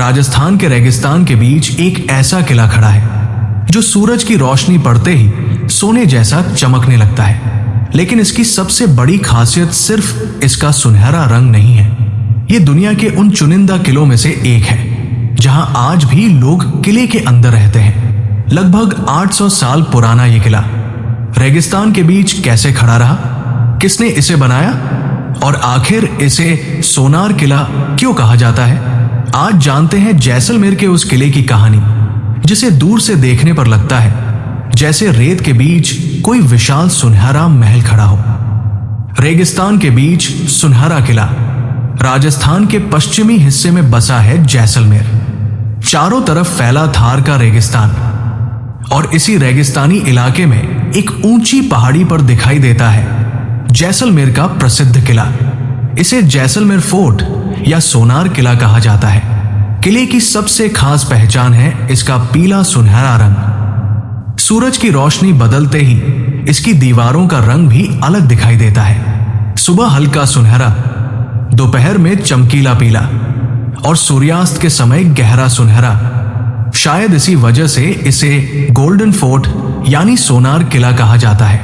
राजस्थान के रेगिस्तान के बीच एक ऐसा किला खड़ा है जो सूरज की रोशनी पड़ते ही सोने जैसा चमकने लगता है। लेकिन इसकी सबसे बड़ी खासियत सिर्फ इसका सुनहरा रंग नहीं है। ये दुनिया के उन चुनिंदा किलों में से एक है जहां आज भी लोग किले के अंदर रहते हैं। लगभग 800 साल पुराना ये किला रेगिस्तान के बीच कैसे खड़ा रहा, किसने इसे बनाया और आखिर इसे सोनार किला क्यों कहा जाता है, आज जानते हैं जैसलमेर के उस किले की कहानी जिसे दूर से देखने पर लगता है जैसे रेत के बीच कोई विशाल सुनहरा महल खड़ा हो। रेगिस्तान के बीच सुनहरा किला राजस्थान के पश्चिमी हिस्से में बसा है जैसलमेर। चारों तरफ फैला थार का रेगिस्तान और इसी रेगिस्तानी इलाके में एक ऊंची पहाड़ी पर दिखाई देता है जैसलमेर का प्रसिद्ध किला। इसे जैसलमेर फोर्ट या सोनार किला कहा जाता है। किले की सबसे खास पहचान है इसका पीला सुनहरा रंग। सूरज की रोशनी बदलते ही इसकी दीवारों का रंग भी अलग दिखाई देता है। सुबह हल्का सुनहरा, दोपहर में चमकीला पीला और सूर्यास्त के समय गहरा सुनहरा। शायद इसी वजह से इसे गोल्डन फोर्ट यानी सोनार किला कहा जाता है।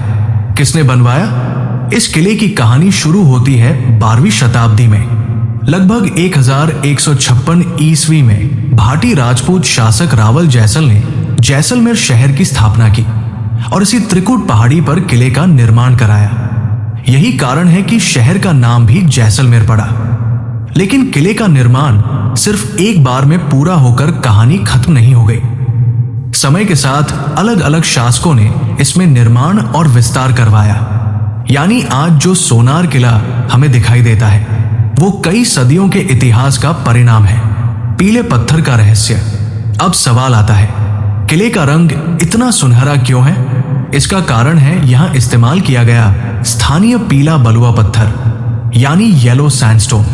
किसने बनवाया? इस किले की कहानी शुरू होती है 12वीं शताब्दी में। लगभग 1156 ईस्वी में भाटी राजपूत शासक रावल जैसल ने जैसलमेर शहर की स्थापना की और इसी त्रिकुट पहाड़ी पर किले का निर्माण कराया। यही कारण है कि शहर का नाम भी जैसलमेर पड़ा। लेकिन किले का निर्माण सिर्फ एक बार में पूरा होकर कहानी खत्म नहीं हो गई। समय के साथ अलग अलग शासकों ने इसमें निर्माण और विस्तार करवाया। यानी आज जो सोनार किला हमें दिखाई देता है वो कई सदियों के इतिहास का परिणाम है। पीले पत्थर का रहस्य। अब सवाल आता है, किले का रंग इतना सुनहरा क्यों है? इसका कारण है यहां इस्तेमाल किया गया स्थानीय पीला बलुआ पत्थर यानी येलो सैंडस्टोन।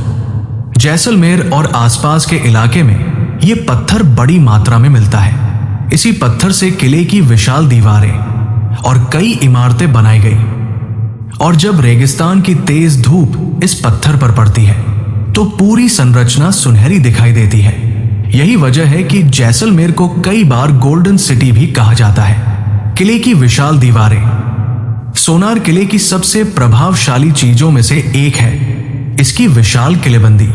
जैसलमेर और आसपास के इलाके में यह पत्थर बड़ी मात्रा में मिलता है। इसी पत्थर से किले की विशाल दीवारें और कई इमारतें बनाई गई। और जब रेगिस्तान की तेज धूप इस पत्थर पर पड़ती है तो पूरी संरचना सुनहरी दिखाई देती है। यही वजह है कि जैसलमेर को कई बार गोल्डन सिटी भी कहा जाता है। किले की विशाल दीवारें सोनार किले की सबसे प्रभावशाली चीजों में से एक है इसकी विशाल किलेबंदी।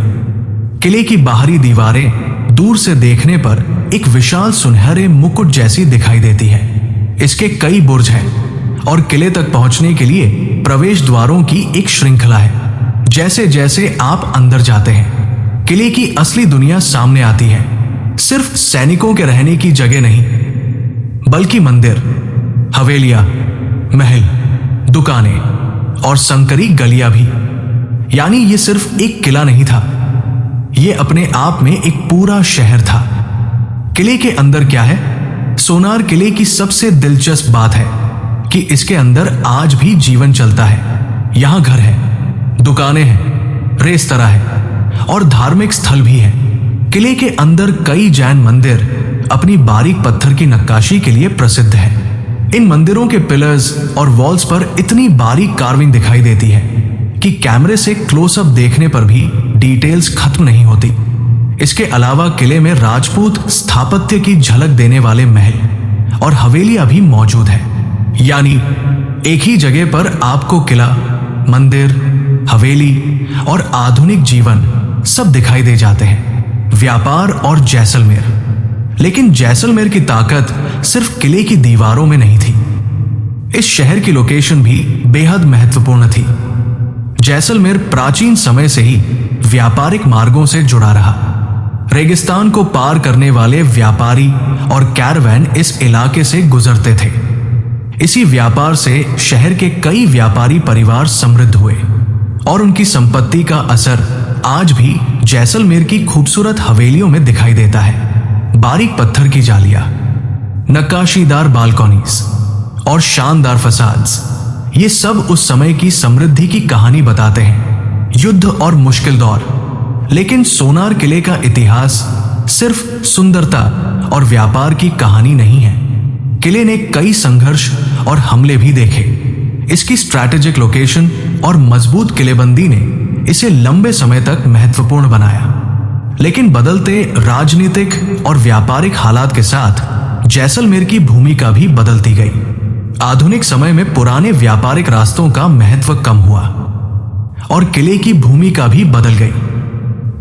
किले की बाहरी दीवारें दूर से देखने पर एक विशाल सुनहरे मुकुट जैसी दिखाई देती है। इसके कई बुर्ज हैं और किले तक पहुंचने के लिए प्रवेश द्वारों की एक श्रृंखला है। जैसे जैसे आप अंदर जाते हैं किले की असली दुनिया सामने आती है। सिर्फ सैनिकों के रहने की जगह नहीं बल्कि मंदिर, हवेलियां, महल, दुकानें और संकरी गलियां भी। यानी ये सिर्फ एक किला नहीं था, ये अपने आप में एक पूरा शहर था। किले के अंदर क्या है? सोनार किले की सबसे दिलचस्प बात है कि इसके अंदर आज भी जीवन चलता है। यहां घर है, दुकानें हैं, रेस्तरां है और धार्मिक स्थल भी है। किले के अंदर कई जैन मंदिर अपनी बारीक पत्थर की नक्काशी के लिए प्रसिद्ध है। इन मंदिरों के पिलर्स और वॉल्स पर इतनी बारीक कार्विंग दिखाई देती है कि कैमरे से क्लोजअप देखने पर भी डिटेल्स खत्म नहीं होती। इसके अलावा किले में राजपूत स्थापत्य की झलक देने वाले महल और हवेलियां भी मौजूद है। यानी एक ही जगह पर आपको किला, मंदिर, हवेली और आधुनिक जीवन सब दिखाई दे जाते हैं। व्यापार और जैसलमेर। लेकिन जैसलमेर की ताकत सिर्फ किले की दीवारों में नहीं थी। इस शहर की लोकेशन भी बेहद महत्वपूर्ण थी। जैसलमेर प्राचीन समय से ही व्यापारिक मार्गों से जुड़ा रहा। रेगिस्तान को पार करने वाले व्यापारी और कैरवैन इस इलाके से गुजरते थे। इसी व्यापार से शहर के कई व्यापारी परिवार समृद्ध हुए और उनकी संपत्ति का असर आज भी जैसलमेर की खूबसूरत हवेलियों में दिखाई देता है। बारीक पत्थर की जालियां, नक्काशीदार बालकॉनीज और शानदार फसाड्स, ये सब उस समय की समृद्धि की कहानी बताते हैं। युद्ध और मुश्किल दौर। लेकिन सोनार किले का इतिहास सिर्फ सुंदरता और व्यापार की कहानी नहीं है। किले ने कई संघर्ष और हमले भी देखे। इसकी स्ट्रैटेजिक लोकेशन और मजबूत किलेबंदी ने इसे लंबे समय तक महत्वपूर्ण बनाया। लेकिन बदलते राजनीतिक और व्यापारिक हालात के साथ जैसलमेर की भूमिका भी बदलती गई। आधुनिक समय में पुराने व्यापारिक रास्तों का महत्व कम हुआ और किले की भूमिका भी बदल गई।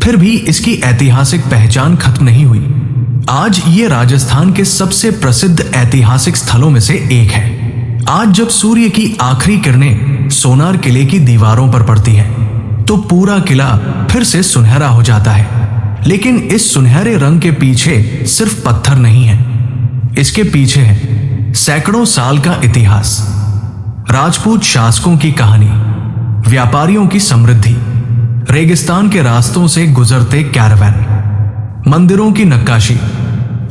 फिर भी इसकी ऐतिहासिक पहचान खत्म नहीं हुई। आज ये राजस्थान के सबसे प्रसिद्ध ऐतिहासिक स्थलों में से एक है। आज जब सूर्य की आखिरी किरणें सोनार किले की दीवारों पर पड़ती हैं, तो पूरा किला फिर से सुनहरा हो जाता है। लेकिन इस सुनहरे रंग के पीछे सिर्फ पत्थर नहीं है, इसके पीछे है सैकड़ों साल का इतिहास, राजपूत शासकों की कहानी, व्यापारियों की समृद्धि, रेगिस्तान के रास्तों से गुजरते कैरावैन, मंदिरों की नक्काशी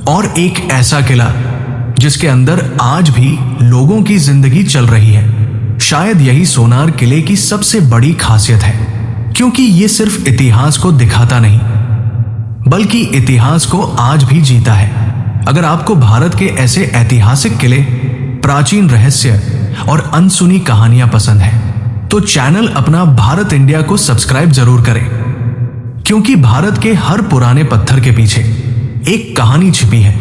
और एक ऐसा किला जिसके अंदर आज भी लोगों की जिंदगी चल रही है। शायद यही सोनार किले की सबसे बड़ी खासियत है, क्योंकि ये सिर्फ इतिहास को दिखाता नहीं बल्कि इतिहास को आज भी जीता है। अगर आपको भारत के ऐसे ऐतिहासिक किले, प्राचीन रहस्य और अनसुनी कहानियां पसंद है तो चैनल अपना भारत इंडिया को सब्सक्राइब जरूर करें, क्योंकि भारत के हर पुराने पत्थर के पीछे एक कहानी छिपी है।